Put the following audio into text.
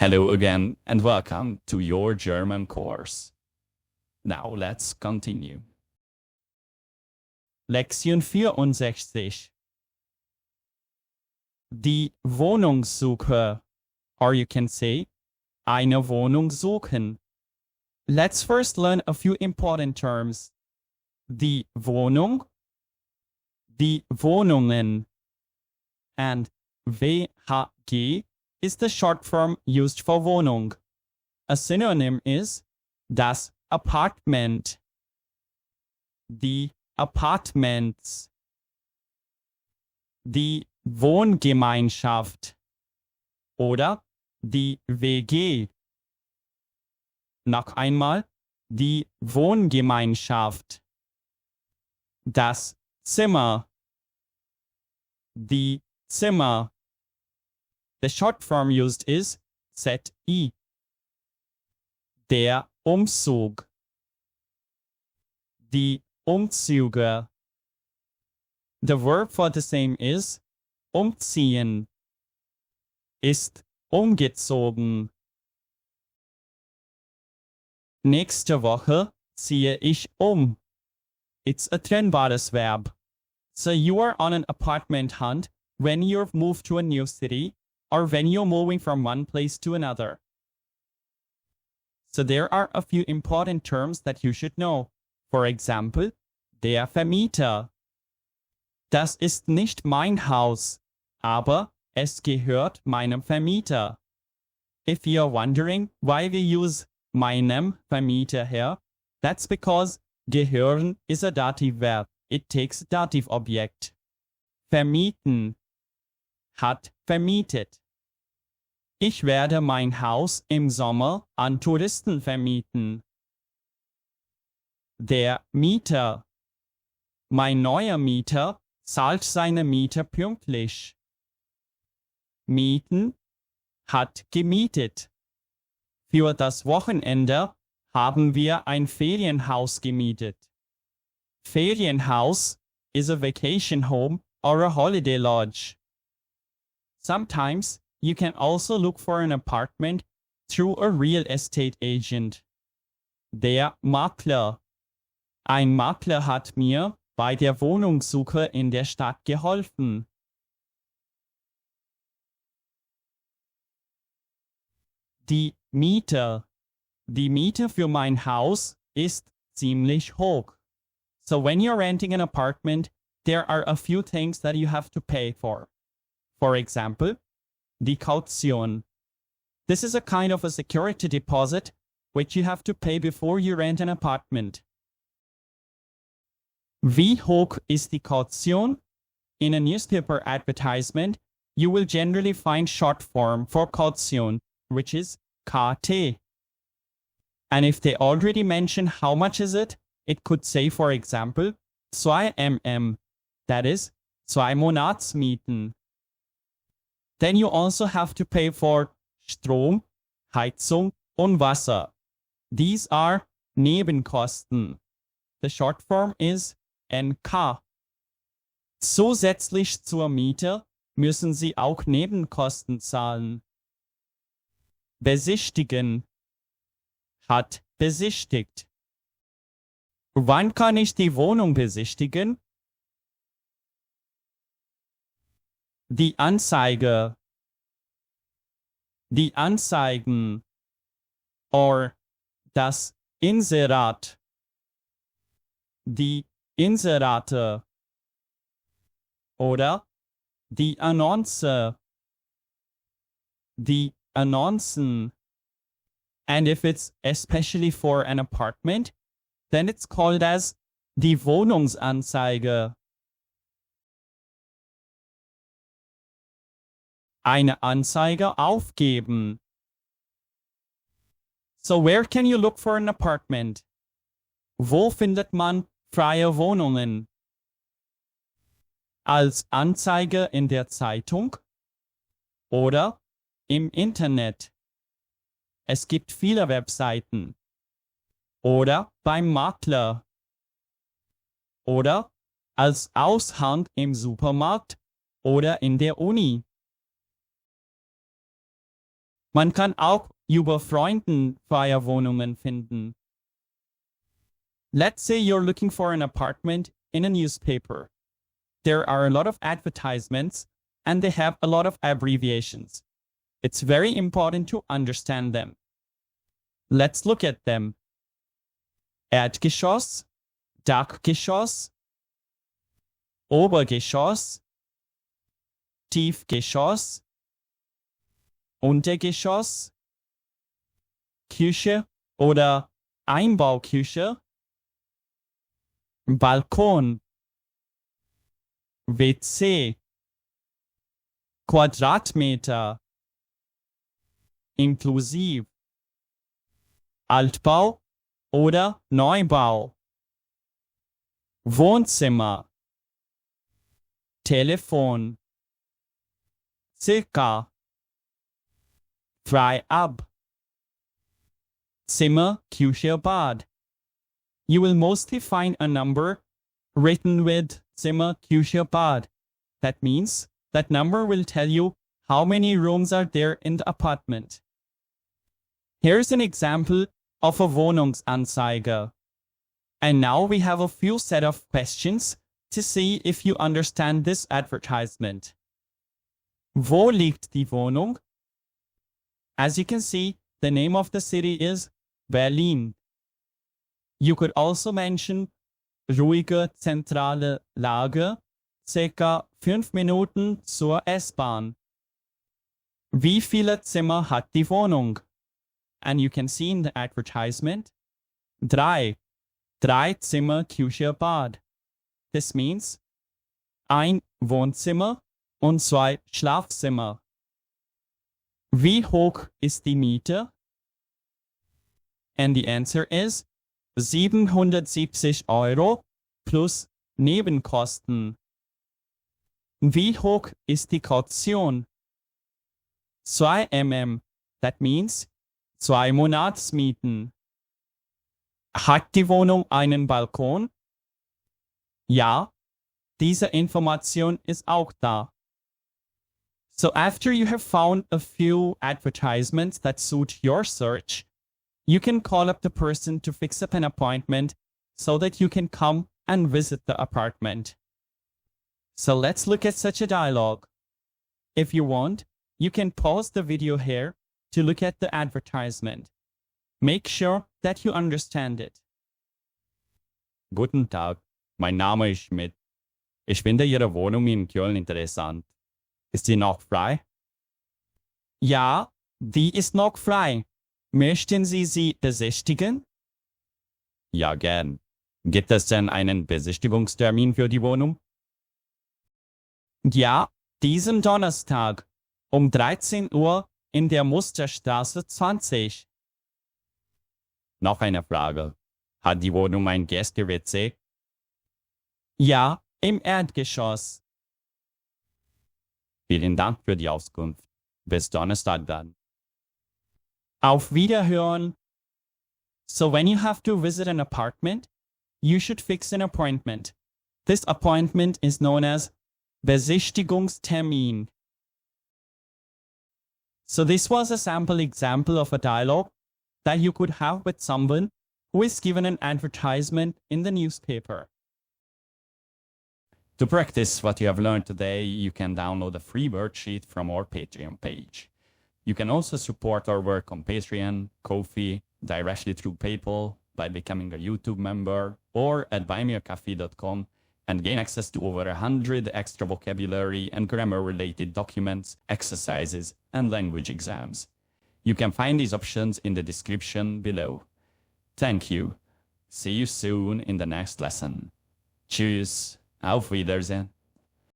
Hello again and welcome to your German course. Now let's continue. Lektion 64. Die Wohnungssuche, or you can say, eine Wohnung suchen. Let's first learn a few important terms. Die Wohnung, die Wohnungen, and WHG is the short form used for Wohnung. A synonym is das Apartment, die Apartments, die Wohngemeinschaft oder die WG. Noch einmal, die Wohngemeinschaft, das Zimmer, die Zimmer. The short form used is ZI. Der Umzug, die Umzüge. The verb for the same is umziehen, ist umgezogen. Nächste Woche ziehe ich um. It's a trennbares verb. So you are on an apartment hunt when you've moved to a new city or when you're moving from one place to another. So there are a few important terms that you should know. For example, der Vermieter. Das ist nicht mein Haus, aber es gehört meinem Vermieter. If you're wondering why we use meinem Vermieter here, that's because gehören is a dative verb. It takes a dative object. Vermieten, hat vermietet. Ich werde mein Haus im Sommer an Touristen vermieten. Der Mieter. Mein neuer Mieter zahlt seine Miete pünktlich. Mieten, hat gemietet. Für das Wochenende haben wir ein Ferienhaus gemietet. Ferienhaus is a vacation home or a holiday lodge. Sometimes you can also look for an apartment through a real estate agent. Der Makler. Ein Makler hat mir bei der Wohnungssuche in der Stadt geholfen. Die Miete. Die Miete für mein Haus ist ziemlich hoch. So when you're renting an apartment, there are a few things that you have to pay for. For example, die Kaution. This is a kind of a security deposit which you have to pay before you rent an apartment. Wie hoch ist die Kaution? In a newspaper advertisement, you will generally find short form for Kaution, which is KT. And if they already mention how much is it, it could say, for example, 2 mm, that is, 2 Monatsmieten. Then you also have to pay for Strom, Heizung und Wasser. These are Nebenkosten. The short form is NK. Zusätzlich zur Miete müssen Sie auch Nebenkosten zahlen. Besichtigen, hat besichtigt. Wann kann ich die Wohnung besichtigen? Die Anzeige, die Anzeigen, or das Inserat, die Inserate, oder die Annonce, die Annoncen. And if it's especially for an apartment, then it's called as die Wohnungsanzeige. Eine Anzeige aufgeben. So where can you look for an apartment? Wo findet man freie Wohnungen? Als Anzeige in der Zeitung oder im Internet. Es gibt viele Webseiten. Oder beim Makler. Oder als Aushang im Supermarkt oder in der Uni. Man kann auch über Freunden freie Wohnungen finden. Let's say you're looking for an apartment in a newspaper. There are a lot of advertisements and they have a lot of abbreviations. It's very important to understand them. Let's look at them. Erdgeschoss, Dachgeschoss, Obergeschoss, Tiefgeschoss, Untergeschoss, Küche oder Einbauküche, Balkon, WC, Quadratmeter, inklusiv, Altbau oder Neubau, Wohnzimmer, Telefon, circa, frei ab, Zimmer, Küche, Bad. You will mostly find a number written with Zimmer, Küche, Bad. That means that number will tell you how many rooms are there in the apartment. Here's an example of a Wohnungsanzeige. And now we have a few set of questions to see if you understand this advertisement. Wo liegt die Wohnung? As you can see, the name of the city is Berlin. You could also mention ruhige zentrale Lage, circa 5 Minuten zur S-Bahn. Wie viele Zimmer hat die Wohnung? And you can see in the advertisement, drei Zimmer, Küche, Bad. This means ein Wohnzimmer und 2 Schlafzimmer. Wie hoch ist die Miete? And the answer is 770 Euro plus Nebenkosten. Wie hoch ist die Kaution? 2 mm. That means 2 Monatsmieten. Hat die Wohnung einen Balkon? Ja, diese Information ist auch da. So after you have found a few advertisements that suit your search, you can call up the person to fix up an appointment so that you can come and visit the apartment. So let's look at such a dialogue. If you want, you can pause the video here to look at the advertisement. Make sure that you understand it. Guten Tag, mein Name ist Schmidt. Ich finde Ihre Wohnung in Köln interessant. Ist sie noch frei? Ja, die ist noch frei. Möchten Sie sie besichtigen? Ja, gern. Gibt es denn einen Besichtigungstermin für die Wohnung? Ja, diesen Donnerstag um 13 Uhr in der Musterstraße 20. Noch eine Frage. Hat die Wohnung ein Gäste-WC? Ja, im Erdgeschoss. Vielen Dank für die Auskunft. Bis Donnerstag dann. Auf Wiederhören. So when you have to visit an apartment, you should fix an appointment. This appointment is known as Besichtigungstermin. So this was a sample example of a dialogue that you could have with someone who is given an advertisement in the newspaper. To practice what you have learned today, you can download a free worksheet from our Patreon page. You can also support our work on Patreon, Ko-fi, directly through PayPal, by becoming a YouTube member, or at buymeacoffee.com, and gain access to over 100 extra vocabulary and grammar-related documents, exercises, and language exams. You can find these options in the description below. Thank you. See you soon in the next lesson. Tschüss. Auf Wiedersehen.